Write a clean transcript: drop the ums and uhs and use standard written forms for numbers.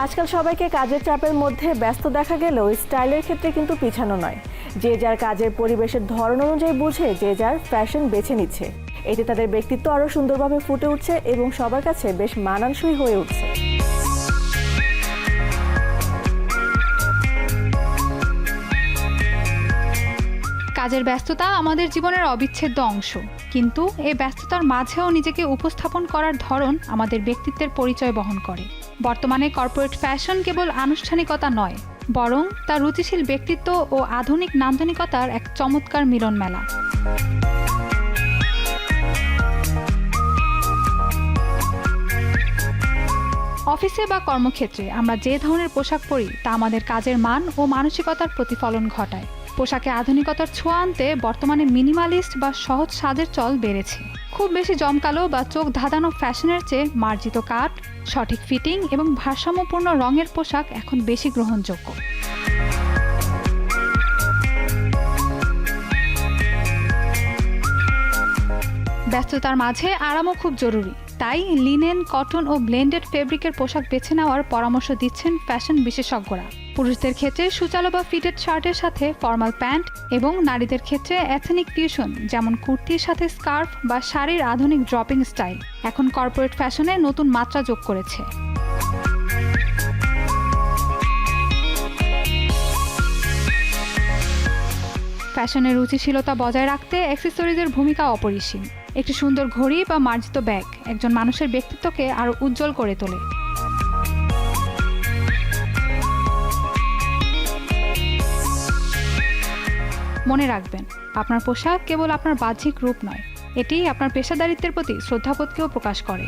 আজকাল সবাইকে কাজের চাপের মধ্যে ব্যস্ত দেখা গেলেও স্টাইলের ক্ষেত্রে কিন্তু পিছানো নয়। যে যার কাজের পরিবেশের ধরন অনুযায়ী বুঝে যে যার ফ্যাশন বেছে নিচ্ছে। এতে তাদের ব্যক্তিত্ব আরও সুন্দরভাবে ফুটে উঠছে এবং সবার কাছে বেশ মানানসই হয়ে উঠছে। কাজের ব্যস্ততা আমাদের জীবনের অবিচ্ছেদ্য অংশ, কিন্তু এই ব্যস্ততার মাঝেও নিজেকে উপস্থাপন করার ধরন আমাদের ব্যক্তিত্বের পরিচয় বহন করে। বর্তমানে কর্পোরেট ফ্যাশন কেবল আনুষ্ঠানিকতা নয়, বরং তা রুচিশীল ব্যক্তিত্ব ও আধুনিক নান্দনিকতার এক চমৎকার মিলন মেলা। অফিসে বা কর্মক্ষেত্রে আমরা যে ধরনের পোশাক পরি তা আমাদের কাজের মান ও মানসিকতার প্রতিফলন ঘটায়। পোশাকে আধুনিকতার ছোঁয়া আনতে বর্তমানে মিনিমালিস্ট বা সহজ সাজের চল বেড়েছে। খুব বেশি জমকালো বা চোখ ধাঁধানো ফ্যাশনের চেয়ে মার্জিত কাট, সঠিক ফিটিং এবং ভারসাম্যপূর্ণ রঙের পোশাক এখন বেশি গ্রহণযোগ্য। ব্যস্ততার মাঝে আরামও খুব জরুরি, তাই লিনেন, কটন ও ব্লেন্ডেড ফেব্রিকের পোশাক বেছে নেওয়ার পরামর্শ দিচ্ছেন ফ্যাশন বিশেষজ্ঞরা। পুরুষদের ক্ষেত্রে সুচালো বা ফিটেড শার্টের সাথে ফর্মাল প্যান্ট এবং নারীদের ক্ষেত্রে এথনিক ফিউশন যেমন কুর্তির সাথে স্কার্ফ বা শাড়ির আধুনিক ড্রপিং স্টাইল এখন কর্পোরেট ফ্যাশনে নতুন মাত্রা যোগ করেছে। ফ্যাশনের রুচিশীলতা বজায় রাখতে অ্যাক্সেসরিজের ভূমিকা অপরিসীম। একটি সুন্দর ঘড়ি বা মার্জিত ব্যাগ একজন মানুষের ব্যক্তিত্বকে আরও উজ্জ্বল করে তোলে। মনে রাখবেন, আপনার পোশাক কেবল আপনার বাহ্যিক রূপ নয়, এটি আপনার পেশাদারিত্বের প্রতি শ্রদ্ধাবোধকেও প্রকাশ করে।